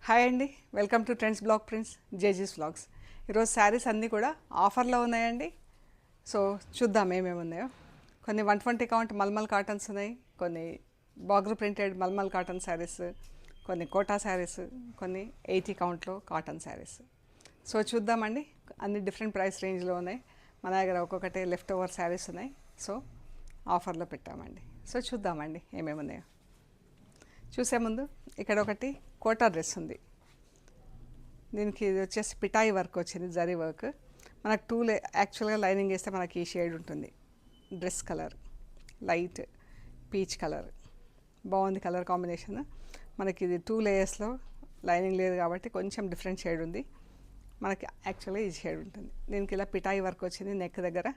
Hi అండి, welcome to trends blog prince జేజీస్ vlogs. ఈరోజు శారీస్ అన్నీ కూడా ఆఫర్లో ఉన్నాయండి. సో చూద్దాం ఏమేమి ఉన్నాయో. కొన్ని 120 కౌంట్ మల్మల్ కాటన్స్ ఉన్నాయి, కొన్ని బాగ్రు ప్రింటెడ్ మల్మల్ కాటన్ శారీస్, కొన్ని కోటా శారీస్, కొన్ని 80 కౌంట్లో కాటన్ శారీస్. సో చూద్దామండి, అన్ని డిఫరెంట్ ప్రైస్ రేంజ్లో ఉన్నాయి. మన దగ్గర ఒక్కొక్కటి లెఫ్ట్ ఓవర్ శారీస్ ఉన్నాయి, సో ఆఫర్లో పెట్టామండి. సో చూద్దామండి ఏమేమి ఉన్నాయో. చూసే ముందు ఇక్కడ ఒకటి కోటా డ్రెస్ ఉంది. దీనికి ఇది వచ్చేసి పిటాయి వర్క్ వచ్చింది, జరీ వర్క్. మనకు యాక్చువల్గా లైనింగ్ వేస్తే మనకి ఈ షేడ్ ఉంటుంది. Dress colour light peach colour, బాగుంది కలర్ కాంబినేషన్. మనకి ఇది 2 లేయర్స్లో లైనింగ్ లేదు కాబట్టి కొంచెం డిఫరెంట్ షేడ్ ఉంది. మనకి యాక్చువల్గా ఈ షేడ్ ఉంటుంది. దీనికి ఇలా పిటాయి వర్క్ వచ్చింది నెక్ దగ్గర,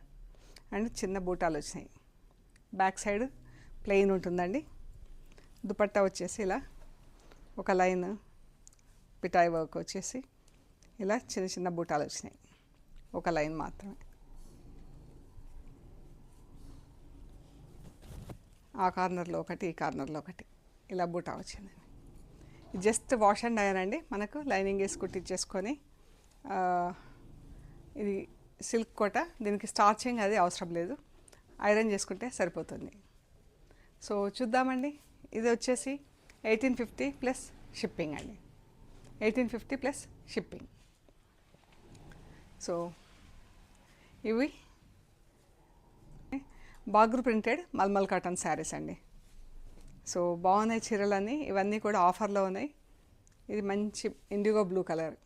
అండ్ చిన్న బూటాలు వచ్చినాయి. బ్యాక్ సైడ్ ప్లెయిన్ ఉంటుందండి. దుపట్టా వచ్చేసి ఇలా ఒక లైన్ పిటాయి వర్క్ వచ్చేసి ఇలా చిన్న చిన్న బూటాలు వచ్చినాయి, ఒక లైన్ మాత్రమే. ఆ కార్నర్లో ఒకటి, ఈ కార్నర్లో ఒకటి, ఇలా బూటా వచ్చిందండి. జస్ట్ వాష్ అండ్ ఐరన్ అండి. మనకు లైనింగ్ వేసి కుట్టించేసుకొని, ఇది సిల్క్ కోట, దీనికి స్టార్చింగ్ అది అవసరం లేదు, ఐరన్ చేసుకుంటే సరిపోతుంది. సో చూద్దామండి. ఇది వచ్చేసి 1850 ప్లస్ షిప్పింగ్ అండి, 1850 ప్లస్ షిప్పింగ్. సో ఇవి బాగ్రు ప్రింటెడ్ మల్మల్ కాటన్ శారీస్ అండి. సో బాగున్నాయి చీరలన్నీ, ఇవన్నీ కూడా ఆఫర్లో ఉన్నాయి. ఇది మంచి ఇండిగో బ్లూ కలర్.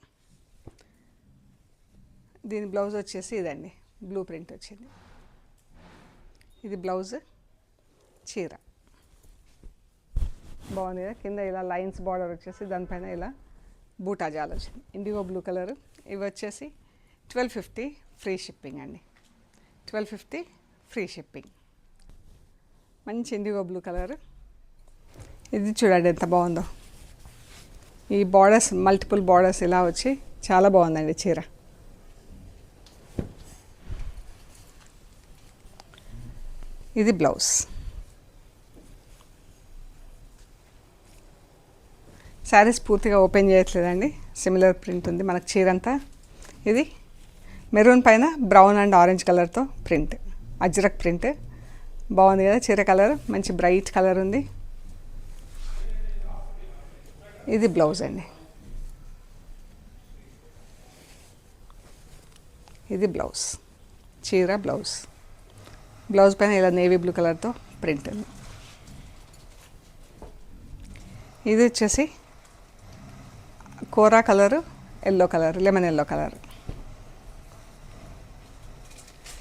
దీని బ్లౌజ్ వచ్చేసి ఇదండి, బ్లూ ప్రింట్ వచ్చింది. ఇది బ్లౌజ్, చీర బాగుంది కదా. కింద ఇలా లైన్స్ బార్డర్ వచ్చేసి దానిపైన ఇలా బూటా జాల్ వచ్చింది, ఇండిగో బ్లూ కలర్. ఇవి వచ్చేసి 1250 ఫ్రీ షిప్పింగ్ అండి, 1250 ఫ్రీ షిప్పింగ్. మంచి ఇండిగో బ్లూ కలర్. ఇది చూడండి ఎంత బాగుందో. ఈ బార్డర్స్ మల్టిపుల్ బార్డర్స్ ఇలా వచ్చి చాలా బాగుందండి చీర. ఇది బ్లౌజ్. శారీస్ పూర్తిగా ఓపెన్ చేయట్లేదండి, సిమిలర్ ప్రింట్ ఉంది మనకు చీర అంతా. ఇది మెరూన్ పైన బ్రౌన్ అండ్ ఆరెంజ్ కలర్తో ప్రింట్, అజ్రక్ ప్రింట్. బాగుంది కదా చీర కలర్, మంచి బ్రైట్ కలర్ ఉంది. ఇది బ్లౌజ్ అండి, ఇది బ్లౌజ్, చీర బ్లౌజ్. బ్లౌజ్ పైన ఇలా నేవీ బ్లూ కలర్తో ప్రింట్ ఉంది. ఇది వచ్చేసి kora colour, yellow colour, lemon yellow colour.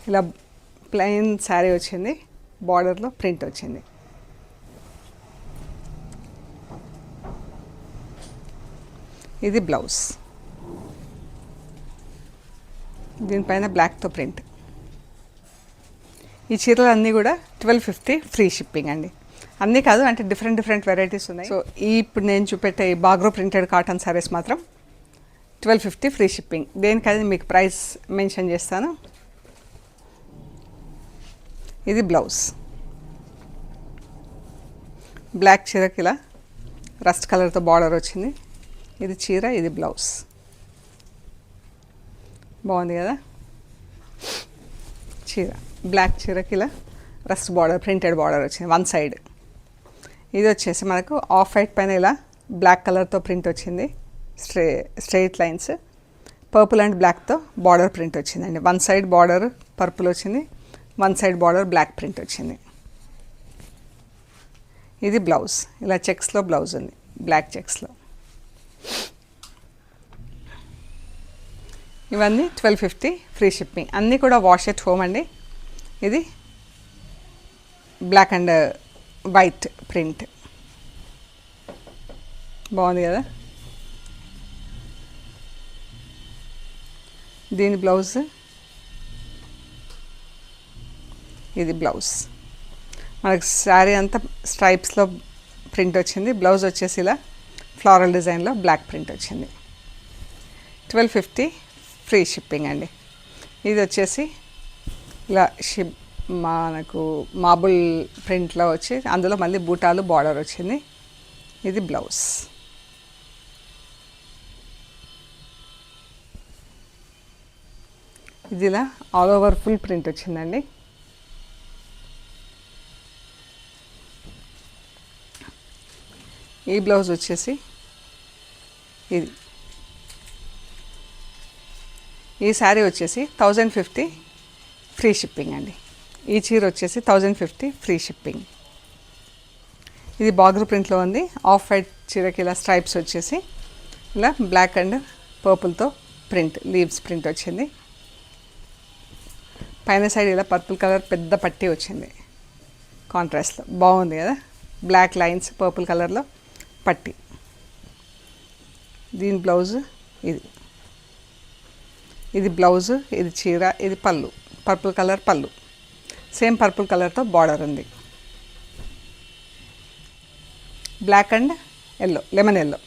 ఇలా ప్లెయిన్ శారీ వచ్చింది, బార్డర్లో ప్రింట్ వచ్చింది. ఇది బ్లౌజ్, దీనిపైన బ్లాక్తో ప్రింట్. ఈ చీరలు అన్నీ కూడా 1250 ఫ్రీ షిప్పింగ్ అండి. అన్నీ కాదు, అంటే డిఫరెంట్ వెరైటీస్ ఉన్నాయి. సో ఇప్పుడు నేను చూపెట్టే ఈ బాగ్రో ప్రింటెడ్ కాటన్ శారీస్ మాత్రం 1250 ఫ్రీ షిప్పింగ్. దేనికది మీకు ప్రైస్ మెన్షన్ చేస్తాను. ఇది బ్లౌజ్, బ్లాక్ చీరకి ఇలా రస్ట్ కలర్తో బార్డర్ వచ్చింది. ఇది చీర, ఇది బ్లౌజ్. బాగుంది కదా చీర. బ్లాక్ చీరకి ఇలా రస్ట్ బార్డర్, ప్రింటెడ్ బార్డర్ వచ్చింది వన్ సైడ్. ఇది వచ్చేసి మనకు ఆఫ్ వైట్ పైన ఇలా బ్లాక్ కలర్తో ప్రింట్ వచ్చింది, స్ట్రెయిట్ లైన్స్, పర్పుల్ అండ్ బ్లాక్తో బార్డర్ ప్రింట్ వచ్చిందండి. వన్ సైడ్ బార్డర్ పర్పుల్ వచ్చింది, one side border black print వచ్చింది. ఇది బ్లౌజ్, ఇలా చెక్స్లో బ్లౌజ్ ఉంది, బ్లాక్ చెక్స్లో. ఇవన్నీ 1250 ఫ్రీ షిప్పింగ్. అన్నీ కూడా వాష్ ఎట్ హోమ్ అండి. ఇది బ్లాక్ అండ్ వైట్ ప్రింట్, బాగుంది కదా. దీని బ్లౌజ్, ఇది బ్లౌజ్. మనకు శారీ అంతా స్ట్రైప్స్లో ప్రింట్ వచ్చింది. బ్లౌజ్ వచ్చేసి ఇలా ఫ్లారల్ డిజైన్లో బ్లాక్ ప్రింట్ వచ్చింది. 1250 ఫ్రీ షిప్పింగ్ అండి. ఇది వచ్చేసి ఇలా మనకు మార్బుల్ ప్రింట్లో వచ్చి అందులో మళ్ళీ బూటాలు బార్డర్ వచ్చింది. ఇది బ్లౌజ్. ఇది ఇలా ఆల్ ఓవర్ ఫుల్ ప్రింట్ వచ్చిందండి. ఈ బ్లౌజ్ వచ్చేసి ఇది. ఈ శారీ వచ్చేసి 1050 ఫ్రీ షిప్పింగ్ అండి. ఈ చీర వచ్చేసి 1050 ఫ్రీ షిప్పింగ్. ఇది బార్డర్ ప్రింట్లో ఉంది. ఆఫ్ వైట్ చీరకి ఇలా స్ట్రైప్స్ వచ్చేసి ఇలా బ్లాక్ అండ్ పర్పుల్తో ప్రింట్, లీవ్స్ ప్రింట్ వచ్చింది. పైన సైడ్ ఇలా పర్పుల్ కలర్ పెద్ద పట్టీ వచ్చింది కాంట్రాస్ట్లో, బాగుంది కదా. బ్లాక్ లైన్స్ పర్పుల్ కలర్లో పట్టీ. దీని బ్లౌజ్ ఇది. ఇది బ్లౌజ్, ఇది చీర, ఇది పళ్ళు, పర్పుల్ కలర్ పళ్ళు. సేమ్ పర్పుల్ కలర్తో బార్డర్ ఉంది. Black and yellow, lemon yellow,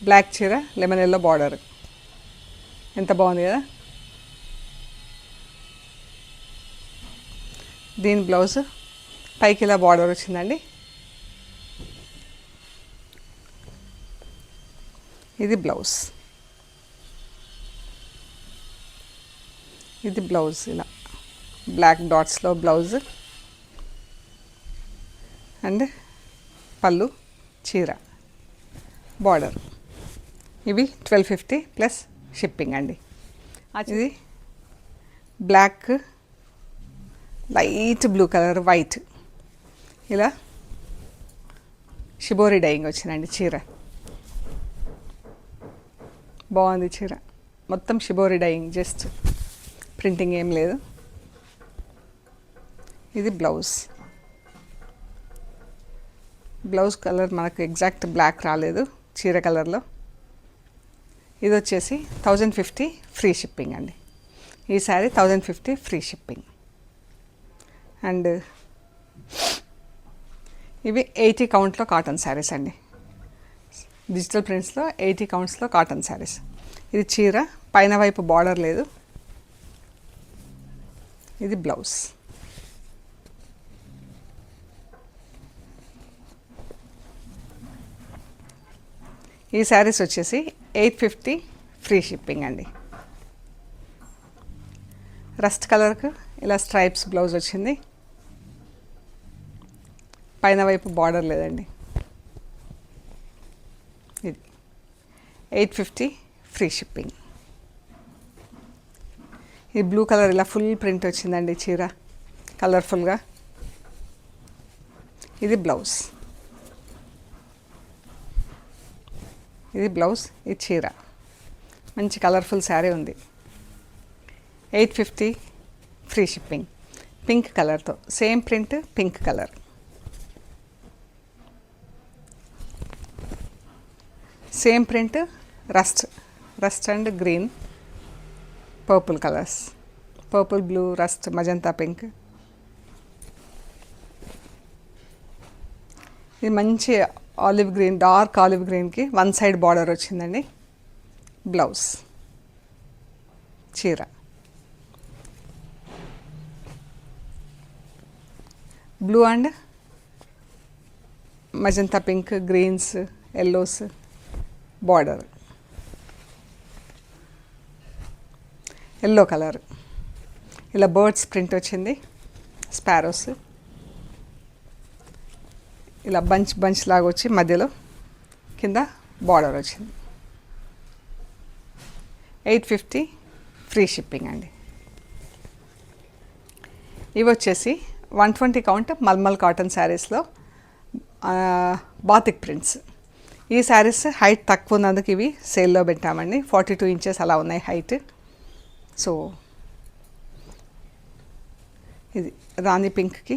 black చీర, లెమన్ ఎల్లో బార్డర్. ఎంత బాగుంది కదా. దీని బ్లౌజ్ పైకి ఇలా బార్డర్ వచ్చిందండి. ఇది బ్లౌజ్. ఇది బ్లౌజ్ ఇలా బ్లాక్ డాట్స్లో బ్లౌజ్ అండ్ పళ్ళు, చీర, బార్డర్. ఇవి 1250 ప్లస్ షిప్పింగ్ అండి. ఇది black, light blue colour, white, ఇలా షిబోరి డైయింగ్ వచ్చిందండి చీర. బాగుంది చీర, మొత్తం షిబోరి డైయింగ్, జస్ట్ ప్రింటింగ్ ఏం లేదు. ఇది బ్లౌజ్. బ్లౌజ్ కలర్ మనకు ఎగ్జాక్ట్ బ్లాక్ రాలేదు చీర కలర్లో. ఇది వచ్చేసి 1050 ఫ్రీ షిప్పింగ్ అండి. ఈ శారీ 1050 ఫ్రీ షిప్పింగ్. అండ్ ఇవి 80 కౌంట్లో కాటన్ శారీస్ అండి. డిజిటల్ ప్రింట్స్లో 80 కౌంట్స్లో కాటన్ శారీస్. ఇది చీర, పైన వైపు బార్డర్ లేదు. ఇది బ్లౌజ్. ఈ శారీస్ వచ్చేసి 850 ఫ్రీ షిప్పింగ్ అండి. రస్ట్ కలర్కు ఇలా స్ట్రైప్స్ బ్లౌజ్ వచ్చింది. పైన వైపు బార్డర్ లేదండి. ఇది 850 ఫ్రీ షిప్పింగ్. ఈ బ్లూ కలర్ ఇలా ఫుల్ ప్రింట్ వచ్చిందండి చీర, కలర్ఫుల్గా. ఇది బ్లౌజ్. ఇది బ్లౌజ్, ఇది చీర. మంచి కలర్ఫుల్ శారీ ఉంది. 850 ఫ్రీ షిప్పింగ్. పింక్ కలర్తో, same print, pink colour. Same print, rust and green, purple colours, purple, blue, rust, magenta pink. ఇది మంచి ఆలివ్ గ్రీన్, డార్క్ ఆలివ్ గ్రీన్కి వన్ సైడ్ బార్డర్ వచ్చిందండి. బ్లౌజ్, చీర. Blue and magenta pink, greens, yellows border. Yellow colour ఇలా birds print వచ్చింది, sparrows ఇలా bunch లాగా వచ్చి మధ్యలో కింద బార్డర్ వచ్చింది. 850 ఫ్రీ షిప్పింగ్ అండి. ఇవి వచ్చేసి 120 కౌంట్ మల్మల్ కాటన్ శారీస్లో బాతిక్ ప్రింట్స్. ఈ శారీస్ హైట్ తక్కువ ఉన్నందుకు ఇవి సేల్లో పెట్టామండి. 42 ఇంచెస్ అలా ఉన్నాయి హైట్. సో ఇది రాణి పింక్కి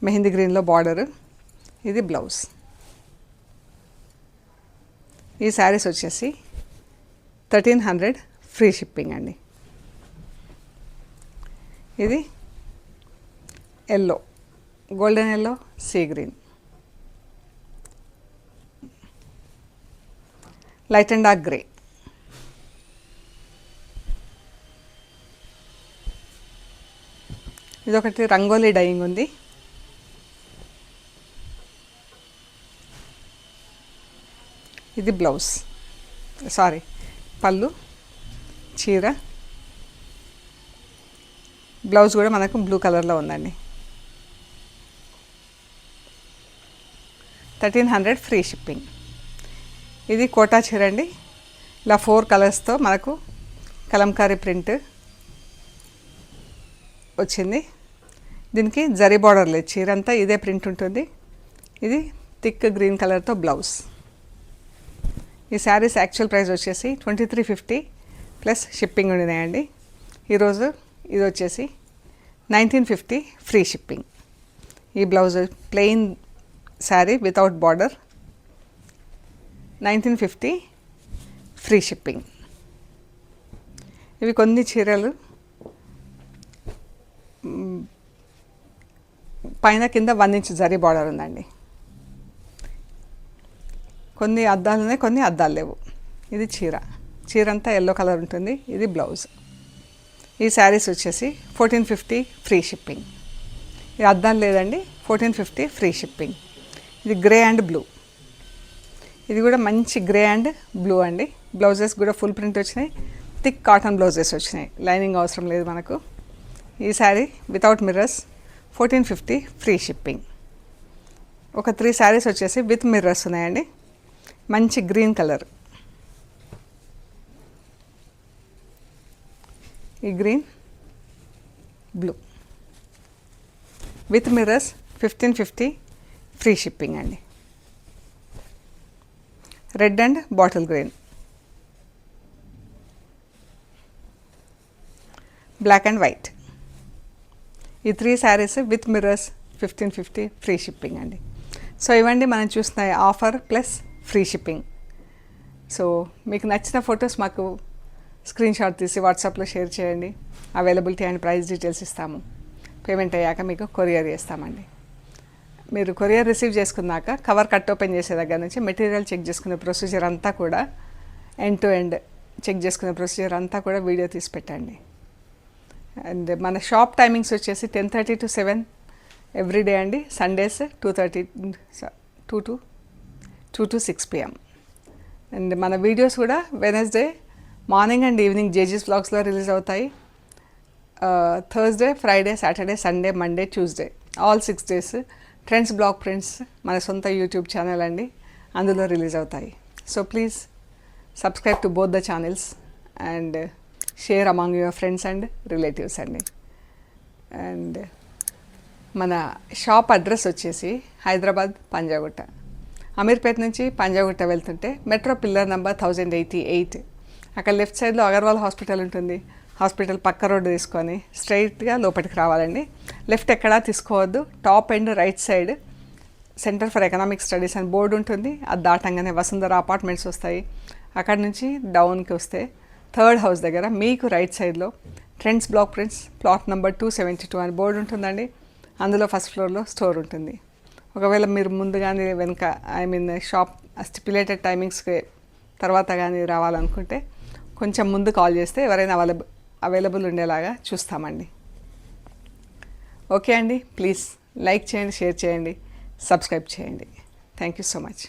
మెహందీ గ్రీన్లో బార్డరు. ఇది బ్లౌజ్. ఈ శారీస్ వచ్చేసి 1300 ఫ్రీ షిప్పింగ్ అండి. ఇది yellow, golden yellow, sea green, light and dark grey. ఇదొకటి రంగోలీ డైయింగ్ ఉంది. ఇది బ్లౌజ్, సారీ పళ్ళు, చీర, బ్లౌజ్ కూడా మనకు బ్లూ కలర్లో ఉందండి. 1300 ఫ్రీ షిప్పింగ్. ఇది కోటా చీర అండి. ఇలా 4 కలర్స్తో మనకు కలంకారీ ప్రింట్ వచ్చింది. దీనికి జరీ బార్డర్ లేదు, చీర అంతా ఇదే ప్రింట్ ఉంటుంది. ఇది థిక్ గ్రీన్ కలర్తో బ్లౌజ్. ఈ శారీస్ యాక్చువల్ ప్రైస్ వచ్చేసి 2350 ప్లస్ షిప్పింగ్ ఉండినాయండి. ఈరోజు ఇది వచ్చేసి 1950 ఫ్రీ షిప్పింగ్. ఈ blouse plain sari without border, 1950 free shipping. ఇవి కొన్ని చీరలు పైన కింద 1 ఇంచ్ జరీ బార్డర్ ఉందండి. కొన్ని అద్దాలు ఉన్నాయి, కొన్ని అద్దాలు లేవు. ఇది చీర అంతా ఎల్లో కలర్ ఉంటుంది. ఇది బ్లౌజ్. ఈ శారీస్ వచ్చేసి 1450 ఫ్రీ షిప్పింగ్. ఇది అద్దాలు లేదండి, 1450 ఫ్రీ షిప్పింగ్. ఇది గ్రే అండ్ బ్లూ. ఇది కూడా మంచి గ్రే అండ్ బ్లూ అండి. బ్లౌజెస్ కూడా ఫుల్ ప్రింట్ వచ్చినాయి, థిక్ కాటన్ బ్లౌజెస్ వచ్చినాయి, లైనింగ్ అవసరం లేదు మనకు. ఈ sari without mirrors 1450 free shipping. ఒక 3 శారీస్ వచ్చేసి విత్ మిర్రర్స్ ఉన్నాయండి. మంచి గ్రీన్ కలర్, ఈ green blue with mirrors 1550 free shipping అండి. Red and bottle green, black and white. ఈ 3 saris with mirrors 1550 free shipping అండి. సో ఇవ్వండి మనం చూస్తున్న offer plus free shipping. So మీకు నచ్చిన ఫొటోస్ మాకు స్క్రీన్ షాట్ తీసి వాట్సాప్లో షేర్ చేయండి. అవైలబిలిటీ అండ్ ప్రైస్ డీటెయిల్స్ ఇస్తాము. పేమెంట్ అయ్యాక మీకు కొరియర్ చేస్తామండి. మీరు కొరియర్ రిసీవ్ చేసుకున్నాక కవర్ కట్ ఓపెన్ చేసే దగ్గర నుంచి మెటీరియల్ చెక్ చేసుకునే ప్రొసీజర్ అంతా కూడా ఎండ్ టు ఎండ్ చెక్ చేసుకునే ప్రొసీజర్ అంతా కూడా వీడియో తీసి పెట్టండి. అండ్ మన షాప్ టైమింగ్స్ వచ్చేసి 10:30 to 7 ఎవ్రీడే అండి. Sundays 2 to 6 PM. అండ్ మన వీడియోస్ కూడా వెనస్డే మార్నింగ్ అండ్ ఈవినింగ్ జేజీస్ వ్లాగ్స్లో రిలీజ్ అవుతాయి. Thursday, Friday, Saturday, Sunday, Monday, Tuesday, all 6 days Trends Block Prints మన సొంత యూట్యూబ్ ఛానల్ అండి, అందులో రిలీజ్ అవుతాయి. So please subscribe to both the channels and share among your friends and relatives అండి. And మన షాప్ అడ్రస్ వచ్చేసి హైదరాబాద్ పంజాగుట్ట. అమీర్పేట నుంచి పంజాగుట్ట వెళ్తుంటే మెట్రో పిల్లర్ నెంబర్ 1088, అక్కడ లెఫ్ట్ సైడ్లో అగర్వాల్ హాస్పిటల్ ఉంటుంది. హాస్పిటల్ పక్క రోడ్డు తీసుకొని స్ట్రైట్గా లోపలికి రావాలండి. లెఫ్ట్ ఎక్కడా తీసుకోవద్దు. Top and right side centre for economic studies అని బోర్డు ఉంటుంది. అది దాటంగానే వసుంధర అపార్ట్మెంట్స్ వస్తాయి. అక్కడ నుంచి డౌన్కి వస్తే 3rd house దగ్గర మీకు రైట్ సైడ్లో trends Block prints plot number 272 అని బోర్డు ఉంటుందండి. అందులో ఫస్ట్ ఫ్లోర్లో స్టోర్ ఉంటుంది. ఒకవేళ మీరు ముందు కానీ వెనుక షాప్ స్టిపులేటెడ్ టైమింగ్స్కి తర్వాత కానీ రావాలనుకుంటే కొంచెం ముందు కాల్ చేస్తే ఎవరైనా అవైలబుల్ ఉండేలాగా చూస్తామండి. ఓకే అండి, ప్లీజ్ లైక్ చేయండి, షేర్ చేయండి, సబ్స్క్రైబ్ చేయండి. Thank you so much.